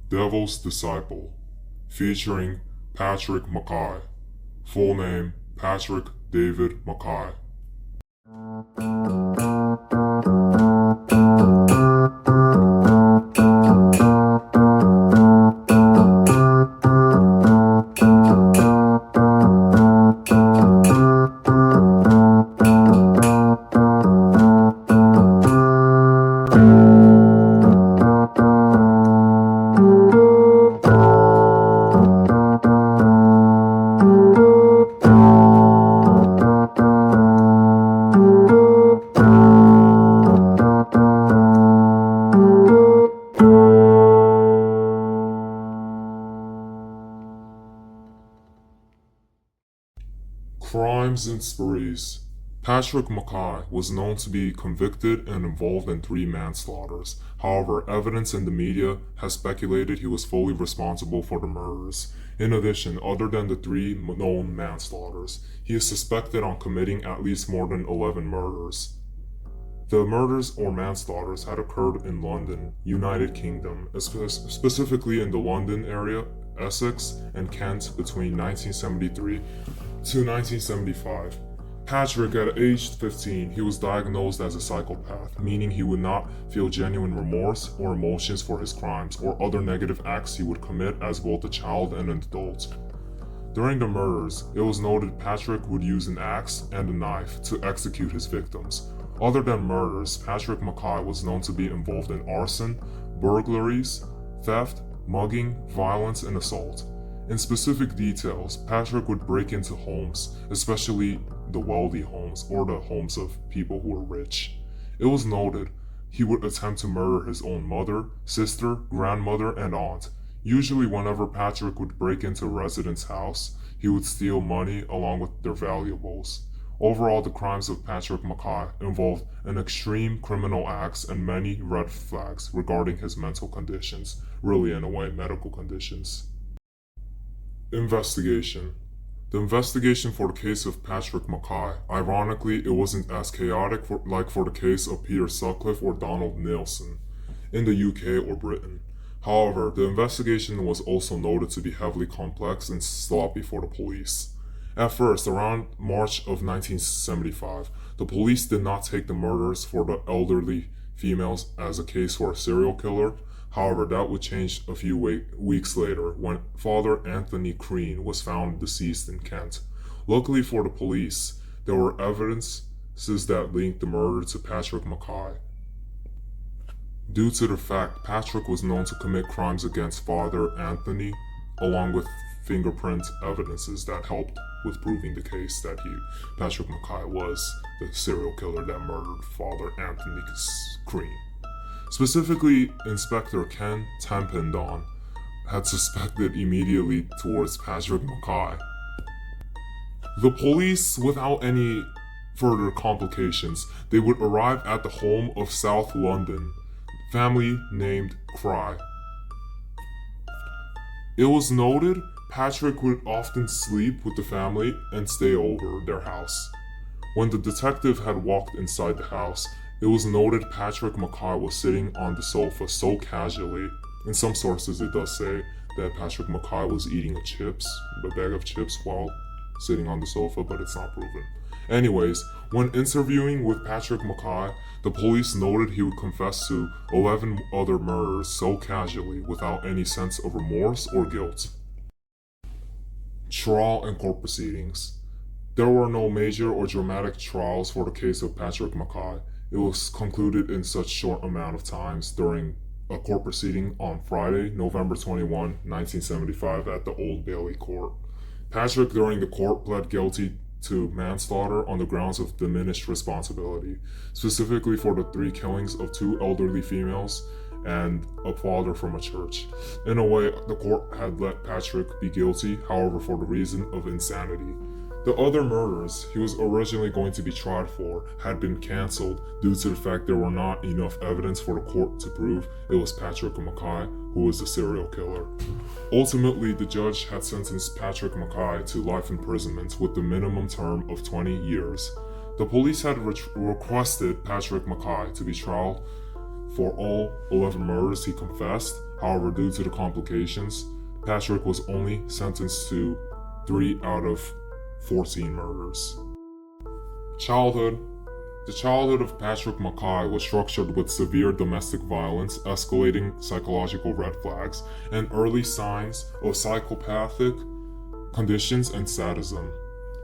Devil's Disciple, featuring Patrick Mackay. Full name Patrick David Mackay. Crimes and sprees. Patrick Mackay was known to be convicted and involved in 3 manslaughters. However, evidence in the media has speculated he was fully responsible for the murders. In addition, other than the 3 known manslaughters, he is suspected on committing at least more than 11 murders. The murders or manslaughters had occurred in London, United Kingdom, specifically in the London area, Essex, and Kent between 1973 to 1975. Patrick, at age 15, he was diagnosed as a psychopath, meaning he would not feel genuine remorse or emotions for his crimes or other negative acts he would commit as both a child and an adult. During the murders, it was noted Patrick would use an axe and a knife to execute his victims. Other than murders, Patrick Mackay was known to be involved in arson, burglaries, theft, mugging, violence, and assault. In specific details, Patrick would break into homes, especially the wealthy homes or the homes of people who were rich. It was noted he would attempt to murder his own mother, sister, grandmother, and aunt. Usually whenever Patrick would break into a resident's house, he would steal money along with their valuables. Overall, the crimes of Patrick Mackay involved an extreme criminal acts and many red flags regarding his mental conditions, really in a way medical conditions. Investigation. The investigation for the case of Patrick Mackay, ironically, it wasn't as chaotic like for the case of Peter Sutcliffe or Donald Neilson in the UK or Britain. However, the investigation was also noted to be heavily complex and sloppy for the police. At first, around March of 1975, the police did not take the murders for the elderly females as a case for a serial killer. However, that would change a few weeks later when Father Anthony Crean was found deceased in Kent. Luckily for the police, there were evidences that linked the murder to Patrick Mackay. Due to the fact Patrick was known to commit crimes against Father Anthony, along with fingerprint evidences that helped with proving the case that Patrick Mackay was the serial killer that murdered Father Anthony Crean. Specifically, Inspector Ken Tampendon had suspected immediately towards Patrick Mackay. The police, without any further complications, they would arrive at the home of South London, family named Cry. It was noted Patrick would often sleep with the family and stay over their house. When the detective had walked inside the house, it was noted Patrick Mackay was sitting on the sofa so casually. In some sources it does say that Patrick Mackay was eating a bag of chips while sitting on the sofa, but it's not proven. Anyways, when interviewing with Patrick Mackay, the police noted he would confess to 11 other murders so casually without any sense of remorse or guilt. Trial and court proceedings. There were no major or dramatic trials for the case of Patrick Mackay. It was concluded in such short amount of times during a court proceeding on Friday, November 21, 1975 at the Old Bailey Court. Patrick, during the court, pled guilty to manslaughter on the grounds of diminished responsibility, specifically for the 3 killings of 2 elderly females and a father from a church. In a way, the court had let Patrick be guilty, however, for the reason of insanity. The other murders he was originally going to be tried for had been cancelled due to the fact there were not enough evidence for the court to prove it was Patrick Mackay who was the serial killer. Ultimately, the judge had sentenced Patrick Mackay to life imprisonment with the minimum term of 20 years. The police had requested Patrick Mackay to be tried for all 11 murders he confessed. However, due to the complications, Patrick was only sentenced to 3 out of 14 murders. Childhood. The childhood of Patrick Mackay was structured with severe domestic violence, escalating psychological red flags, and early signs of psychopathic conditions and sadism.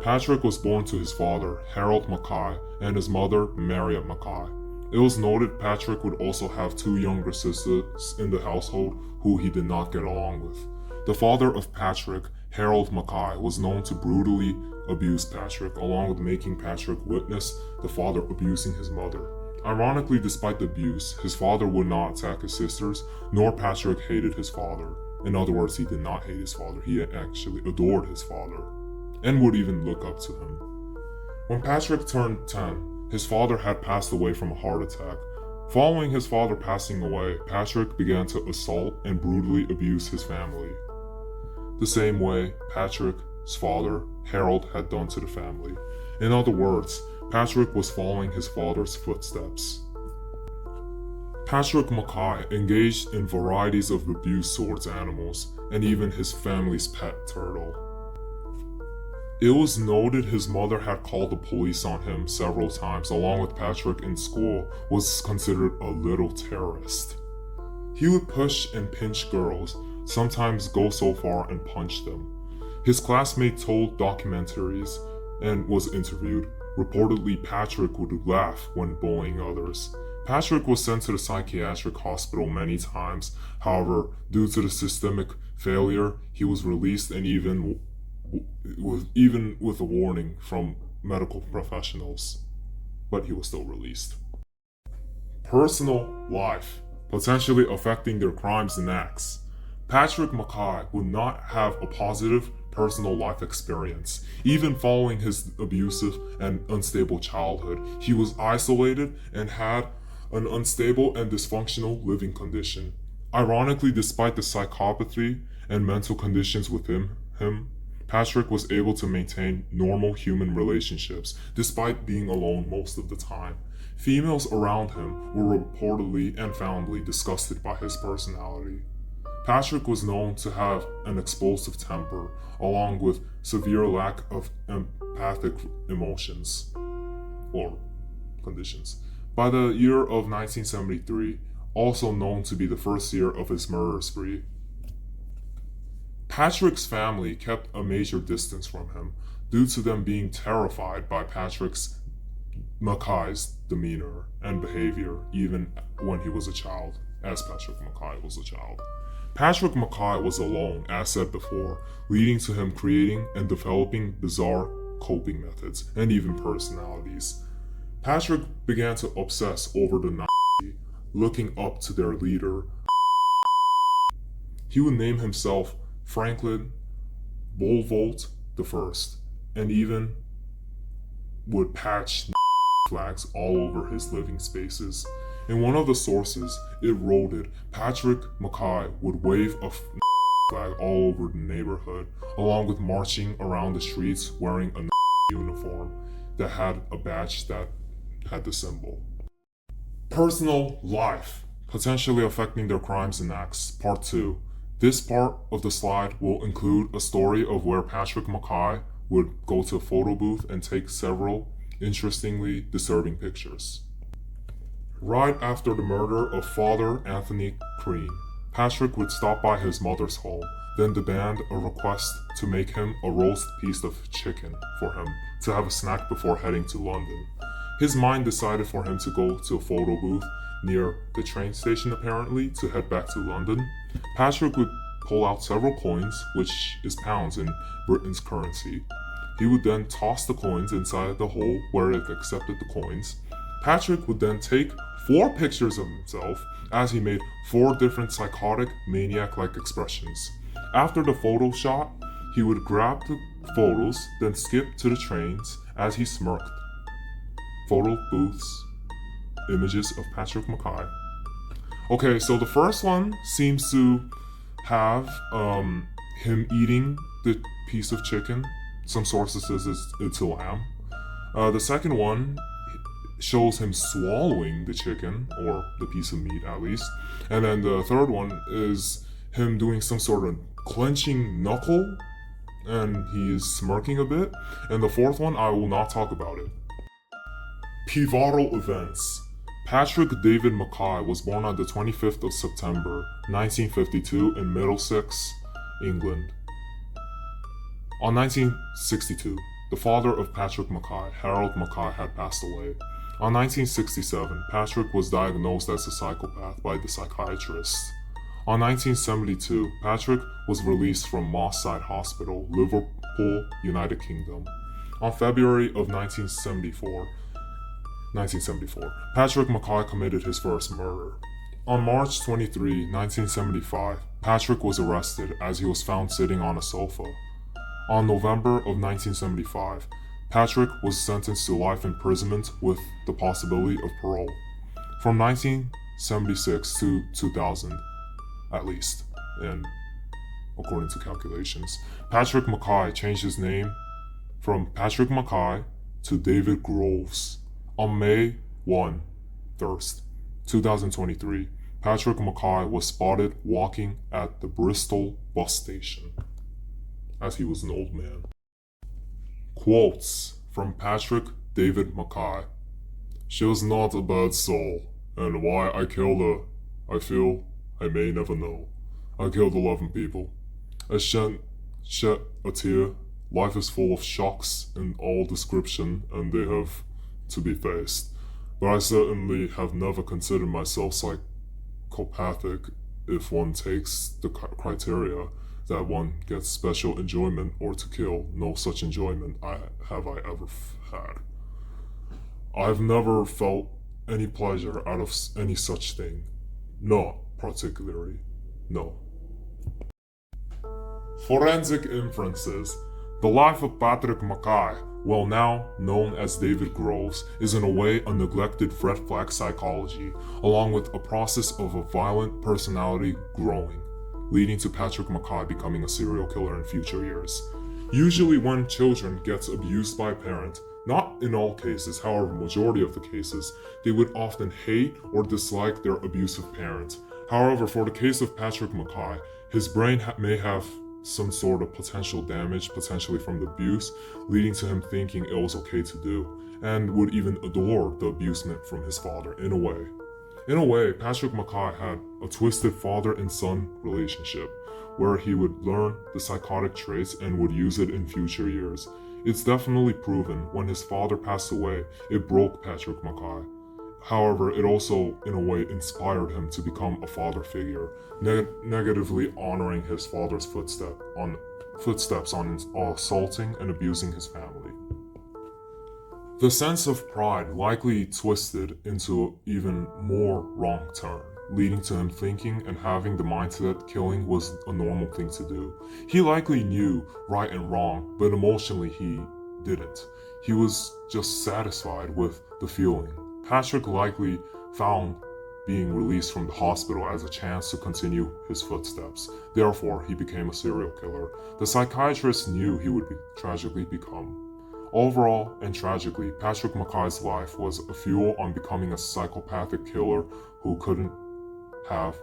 Patrick was born to his father, Harold Mackay, and his mother, Marian Mackay. It was noted Patrick would also have 2 younger sisters in the household who he did not get along with. The father of Patrick, Harold Mackay, was known to brutally abuse Patrick, along with making Patrick witness the father abusing his mother. Ironically, despite the abuse, his father would not attack his sisters, nor Patrick hated his father. In other words, he did not hate his father, he actually adored his father, and would even look up to him. When Patrick turned 10, his father had passed away from a heart attack. Following his father passing away, Patrick began to assault and brutally abuse his family, the same way Patrick's father, Harold, had done to the family. In other words, Patrick was following his father's footsteps. Patrick Mackay engaged in varieties of abuse towards animals, and even his family's pet turtle. It was noted his mother had called the police on him several times, along with Patrick in school was considered a little terrorist. He would push and pinch girls, sometimes go so far and punch them. His classmate told documentaries and was interviewed. Reportedly, Patrick would laugh when bullying others. Patrick was sent to the psychiatric hospital many times. However, due to the systemic failure, he was released, and even with a warning from medical professionals. But he was still released. Personal life, potentially affecting their crimes and acts. Patrick Mackay would not have a positive personal life experience. Even following his abusive and unstable childhood, he was isolated and had an unstable and dysfunctional living condition. Ironically, despite the psychopathy and mental conditions within him, Patrick was able to maintain normal human relationships despite being alone most of the time. Females around him were reportedly and foundly disgusted by his personality. Patrick was known to have an explosive temper, along with severe lack of empathic emotions or conditions. By the year of 1973, also known to be the first year of his murder spree, Patrick's family kept a major distance from him due to them being terrified by Mackay's demeanor and behavior, even when he was a child, as Patrick Mackay was a child. Patrick Mackay was alone, as said before, leading to him creating and developing bizarre coping methods and even personalities. Patrick began to obsess over the Nazi, looking up to their leader. He would name himself Franklin Bolvolt I, and even would patch flags all over his living spaces. In one of the sources, it wrote Patrick Mackay would wave a flag all over the neighborhood, along with marching around the streets wearing a uniform that had a badge that had the symbol. Personal life, potentially affecting their crimes and acts, Part 2. This part of the slide will include a story of where Patrick Mackay would go to a photo booth and take several interestingly disturbing pictures. Right after the murder of Father Anthony Crean, Patrick would stop by his mother's home, then demand a request to make him a roast piece of chicken for him to have a snack before heading to London. His mind decided for him to go to a photo booth near the train station apparently to head back to London. Patrick would pull out several coins, which is pounds in Britain's currency. He would then toss the coins inside the hole where it accepted the coins. Patrick would then take 4 pictures of himself as he made 4 different psychotic, maniac-like expressions. After the photo shot, he would grab the photos, then skip to the trains as he smirked. Photo booths, images of Patrick Mackay. Okay, so the first one seems to have him eating the piece of chicken. Some sources says it's a lamb. The second one shows him swallowing the chicken, or the piece of meat at least. And then the third one is him doing some sort of clenching knuckle, and he is smirking a bit. And the fourth one, I will not talk about it. Pivotal events. Patrick David Mackay was born on the 25th of September 1952 in Middlesex, England. On 1962, the father of Patrick Mackay, Harold Mackay, had passed away. On 1967, Patrick was diagnosed as a psychopath by the psychiatrist. On 1972, Patrick was released from Moss Side Hospital, Liverpool, United Kingdom. On February of 1974, Patrick Mackay committed his first murder. On March 23, 1975, Patrick was arrested as he was found sitting on a sofa. On November of 1975, Patrick was sentenced to life imprisonment with the possibility of parole. From 1976 to 2000, at least, and according to calculations, Patrick Mackay changed his name from Patrick Mackay to David Groves. On May 1st, 2023, Patrick Mackay was spotted walking at the Bristol bus station, as he was an old man. Quotes from Patrick David Mackay. She was not a bad soul, and why I killed her, I feel I may never know. I killed 11 people. I shan't shed a tear. Life is full of shocks in all description, and they have to be faced. But I certainly have never considered myself psychopathic if one takes the criteria that one gets special enjoyment or to kill. No such enjoyment have I ever had. I've never felt any pleasure out of any such thing. Not particularly. No. Forensic inferences. The life of Patrick Mackay, well now known as David Groves, is in a way a neglected red flag psychology, along with a process of a violent personality growing, leading to Patrick Mackay becoming a serial killer in future years. Usually when children get abused by a parent, not in all cases, however majority of the cases, they would often hate or dislike their abusive parent. However, for the case of Patrick Mackay, his brain may have some sort of potential damage, potentially from the abuse, leading to him thinking it was okay to do, and would even adore the abusement from his father in a way. In a way, Patrick Mackay had a twisted father and son relationship, where he would learn the psychotic traits and would use it in future years. It's definitely proven when his father passed away, it broke Patrick Mackay. However, it also, in a way, inspired him to become a father figure, negatively honoring his father's footsteps on assaulting and abusing his family. The sense of pride likely twisted into an even more wrong turn, leading to him thinking and having the mindset that killing was a normal thing to do. He likely knew right and wrong, but emotionally he didn't. He was just satisfied with the feeling. Patrick likely found being released from the hospital as a chance to continue his footsteps. Therefore, he became a serial killer. The psychiatrist knew he would tragically become. Overall and tragically, Patrick Mackay's life was a fuel on becoming a psychopathic killer who couldn't have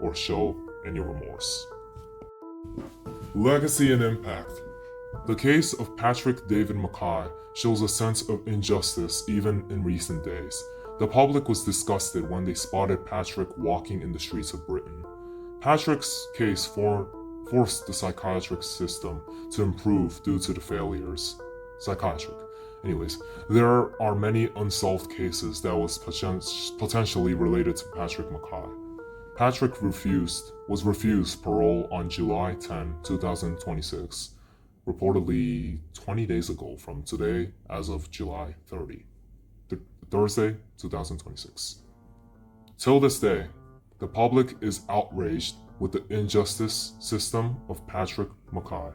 or show any remorse. Legacy and impact. The case of Patrick David Mackay shows a sense of injustice even in recent days. The public was disgusted when they spotted Patrick walking in the streets of Britain. Patrick's case forced the psychiatric system to improve due to the failures. Anyways, there are many unsolved cases that was potentially related to Patrick Mackay. Patrick was refused parole on July 10, 2026. Reportedly 20 days ago from today, as of July 30, Thursday, 2026. Till this day, the public is outraged with the injustice system of Patrick Mackay.